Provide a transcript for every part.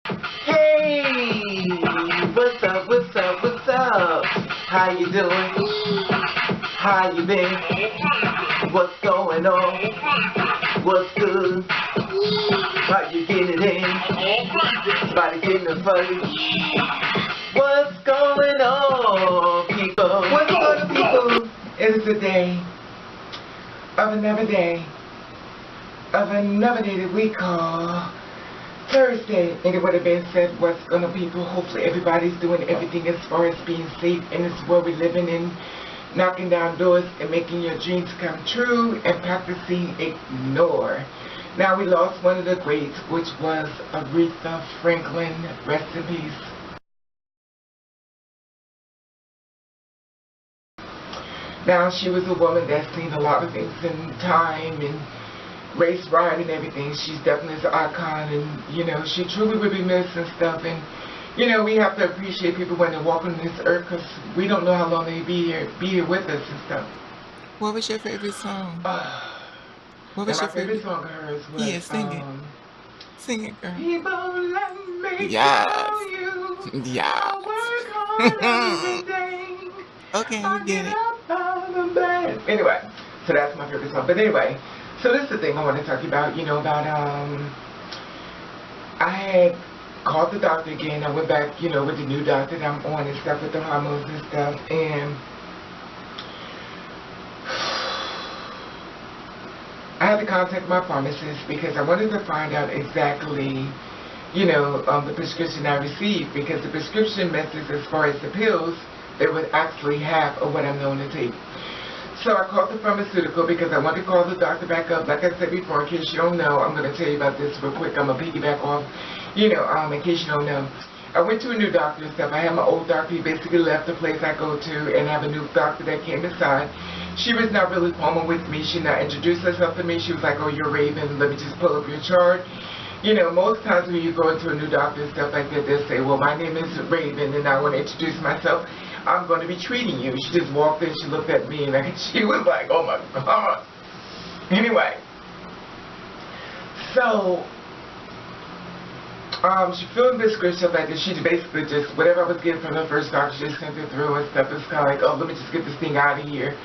Hey, what's up, what's up, what's up? How you doing? How you been? What's going on? What's good? How you getting it in? Body getting the fuzzy? What's going on, people? What's going on, people? It is the day of another day that we call Thursday. And what it been said, what's gonna people, hopefully everybody's doing everything as far as being safe in this world we're living in, knocking down doors and making your dreams come true and practicing ignore. Now we lost one of the greats, which was Aretha Franklin. Rest in peace. Now she was a woman that's seen a lot of things in time and race riot and everything. She's definitely an icon, and you know, she truly will be missed and stuff. And you know, we have to appreciate people when they walk on this earth, because we don't know how long they be here with us and stuff. What was your favorite song? What was my your favorite song of hers was Yeah, sing it. Sing it, girl. People let me Yes. tell you, Yes. I work hard every day. Okay, I you get get it. up out of bed. Anyway, so that's my favorite song. But anyway, so this is the thing I want to talk about, you know, about, I had called the doctor again. I went back, you know, with the new doctor that I'm on and stuff, with the hormones and stuff, and I had to contact my pharmacist because I wanted to find out exactly, you know, the prescription I received, because the prescription message as far as the pills, they would actually half of what I'm known to take. So I called the pharmaceutical because I wanted to call the doctor back up. Like I said before, in case you don't know, I'm going to tell you about this real quick. I'm going to piggyback off, you know, in case you don't know. I went to a new doctor and stuff. I had my old doctor. He basically left the place I go to, and I have a new doctor that came inside. She was not really formal with me. She not introduced herself to me. She was like, oh, you're Raven. Let me just pull up your chart. You know, most times when you go into a new doctor and stuff like that, they'll say, well, my name is Raven, and I want to introduce myself. I'm going to be treating you. She just walked in, she looked at me, and she was like, oh my God. Anyway, so, she filled the prescription like this. She basically just, whatever I was getting from the first doctor, she just sent it through and stuff. It's kind of like, oh, let me just get this thing out of here.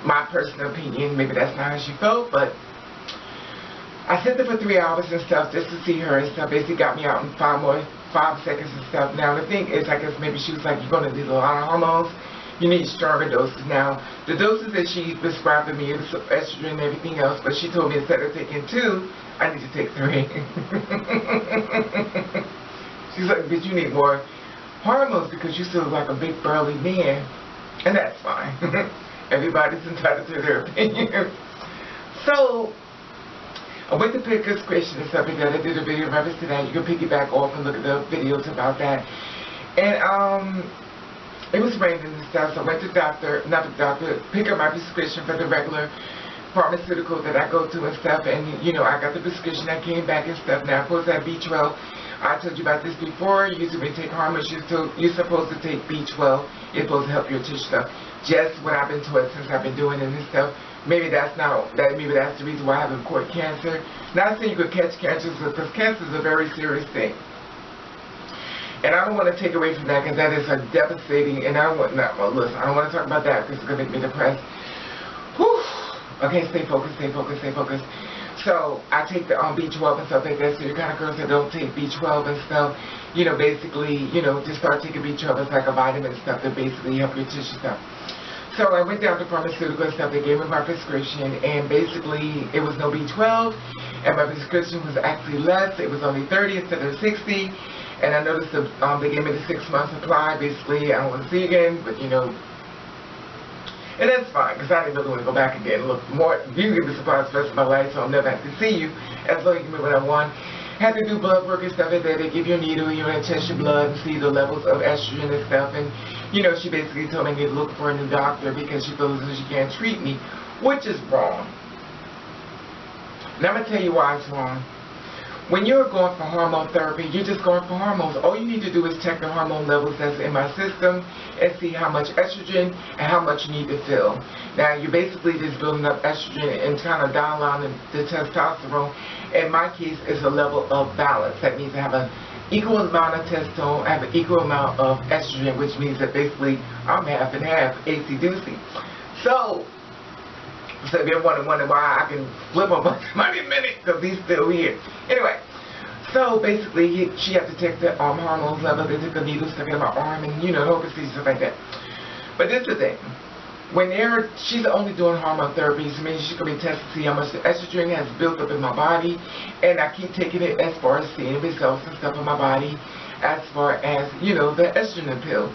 My personal opinion, maybe that's not how she felt, but I sat there for 3 hours and stuff just to see her and stuff. Basically got me out in 5 seconds and stuff. Now the thing is, I guess maybe she was like, you're going to need a lot of hormones. You need stronger doses. Now the doses that she prescribed to me, it was estrogen and everything else, but she told me instead of taking 2, I need to take 3. She's like, but you need more hormones because you still look like a big burly man. And that's fine. Everybody's entitled to their opinion. So I went to pick a prescription and stuff like that. I did a video of reference to that. You can piggyback off and look at the videos about that. And it was raining and stuff, so I went to pick up my prescription for the regular pharmaceutical that I go to and stuff. And you know, I got the prescription. I came back and stuff. Now, of course, that B12. I told you about this before. Usually when you take hormones, you're supposed to take B12. It's supposed to help your tissue stuff. Just what I've been taught since I've been doing it and stuff. Maybe that's the reason why I haven't caught cancer. Not saying you could catch cancer, because cancer is a very serious thing. And I don't want to take away from that, because that is a devastating, and I don't want, well, listen, I don't want to talk about that because it's going to make me depressed. Whew. Okay, stay focused, stay focused, stay focused. So I take the B12 and stuff like that. So you're kind of girls that don't take B12 and stuff, you know, basically, you know, just start taking B12 as like a vitamin and stuff to basically help your tissue stuff. So I went down to pharmaceutical and stuff. They gave me my prescription, and basically it was no B12, and my prescription was actually less. It was only 30 instead of 60. And I noticed that they gave me the 6-month supply. Basically, I don't want to see again, but you know. And that's fine, because I didn't really want to go back again. Look, more, you give me supplies for the rest of my life, so I'll never have to see you. As long as you give me what I want. Had to do blood work and stuff like that. They give you a needle, you know, and test your blood and see the levels of estrogen and stuff. And, you know, she basically told me to look for a new doctor because she feels as though she can't treat me, which is wrong. Now I'm going to tell you why it's wrong. When you're going for hormone therapy, you're just going for hormones. All you need to do is check the hormone levels that's in my system and see how much estrogen and how much you need to fill. Now, you're basically just building up estrogen and trying to dial down the testosterone. In my case, it's a level of balance. That means I have a equal amount of testosterone, I have an equal amount of estrogen, which means that basically I'm half and half, AC-doozy. So if you're wondering why I can flip on somebody in a minute, because he's still here. Anyway, so basically she had to take the hormones level. They took a needle, stuck it in my arm, and you know, the whole procedure, stuff like that. But this is the thing. When she's only doing hormone therapy, so means she's going to be testing to see how much the estrogen has built up in my body. And I keep taking it as far as seeing results and stuff in my body, as far as, you know, the estrogen pill.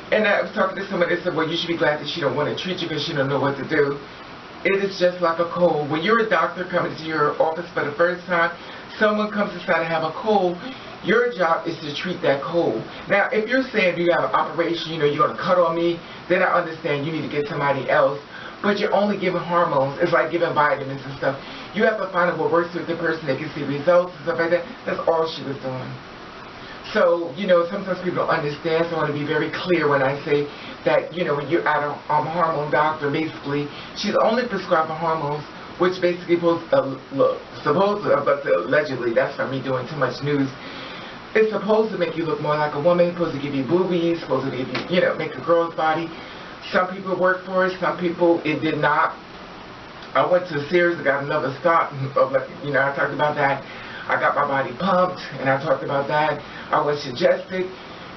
And I was talking to somebody that said, well, you should be glad that she don't want to treat you because she don't know what to do. It is just like a cold. When you're a doctor coming to your office for the first time, someone comes inside and have a cold, your job is to treat that cold. Now, if you're saying you have an operation, you know, you're going to cut on me, then I understand you need to get somebody else. But you're only giving hormones. It's like giving vitamins and stuff. You have to find out what works with the person that can see results and stuff like that. That's all she was doing. So, you know, sometimes people don't understand, so I want to be very clear when I say that, you know, when you're at a hormone doctor, basically, she's only prescribing hormones, which basically allegedly, that's from me doing too much news, it's supposed to make you look more like a woman, supposed to give you boobies, supposed to give you, you know, make a girl's body. Some people work for it, some people it did not. I went to a series, I got another stop, you know, I talked about that. I got my body pumped, and I talked about that. I was suggested,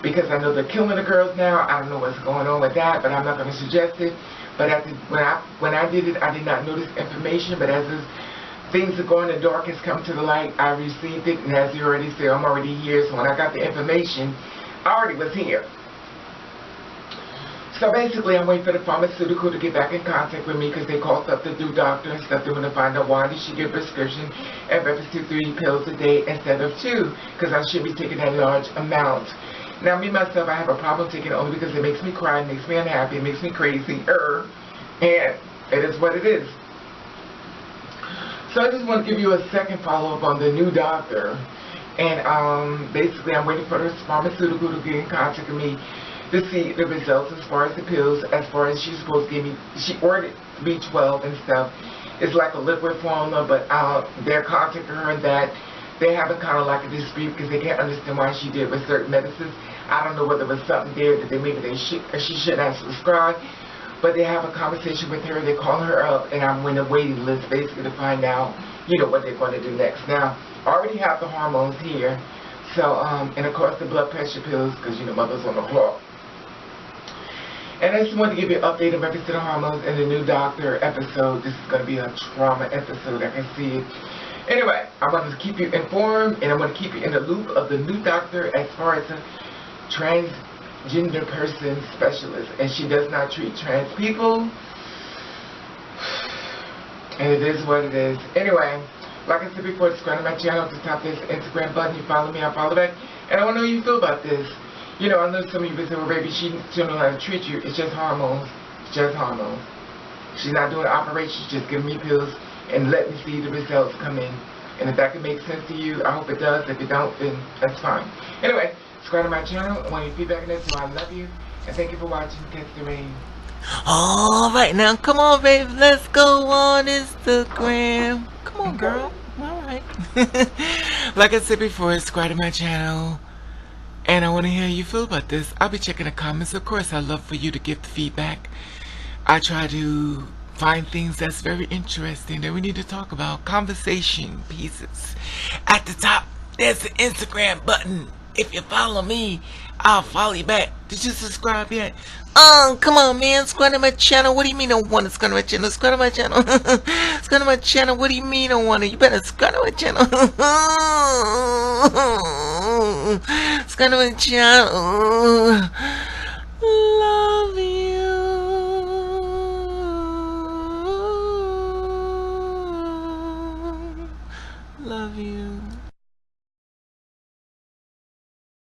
because I know they're killing the girls now. I don't know what's going on with that, but I'm not going to suggest it. But when I did it, I did not know this information, but as things are going, the dark has come to the light, I received it, and as you already said, I'm already here. So when I got the information, I already was here. So basically, I'm waiting for the pharmaceutical to get back in contact with me because they called up the new doctor and stuff. They want to find out why did she get a prescription and reference to 3 pills a day instead of 2, because I should be taking that large amount. Now, me myself, I have a problem taking it only because it makes me cry, it makes me unhappy, it makes me crazy, and it is what it is. So I just want to give you a second follow-up on the new doctor, and basically I'm waiting for the pharmaceutical to get in contact with me to see the results as far as the pills, as far as she's supposed to give me. She ordered B12 and stuff. It's like a liquid formula, but they're contacting her that they having kind of like a dispute because they can't understand why she did with certain medicines. I don't know whether it was something there that she shouldn't have subscribed, but they have a conversation with her. They call her up, and I'm in a waiting list basically to find out, you know, what they're going to do next. Now, I already have the hormones here, so and of course the blood pressure pills because, you know, mother's on the clock. And I just wanted to give you an update on reference to the hormones and the new doctor episode. This is going to be a trauma episode. I can see it. Anyway, I want to keep you informed, and I want to keep you in the loop of the new doctor as far as a transgender person specialist. And she does not treat trans people. And it is what it is. Anyway, like I said before, subscribe to my channel. Just tap this Instagram button. You follow me, I follow back. And I want to know how you feel about this. You know, I know some of you say, well, baby, she don't know how to treat you. It's just hormones. It's just hormones. She's not doing operations, just giving me pills and let me see the results come in. And if that can make sense to you, I hope it does. If it don't, then that's fine. Anyway, subscribe to my channel. I want your feedback on this, so I love you. And thank you for watching Catch the Rain. Alright, now come on, baby. Let's go on Instagram. Come on, girl. Alright. Like I said before, subscribe to my channel. And I want to hear how you feel about this. I'll be checking the comments. Of course, I love for you to give the feedback. I try to find things that's very interesting that we need to talk about. Conversation pieces. At the top, there's the Instagram button. If you follow me, I'll follow you back. Did you subscribe yet? Oh, come on, man. Subscribe to my channel. What do you mean I don't want to subscribe to my channel? Subscribe to my channel. Subscribe to my channel. What do you mean I don't want to? You better subscribe to my channel. Subscribe to my channel.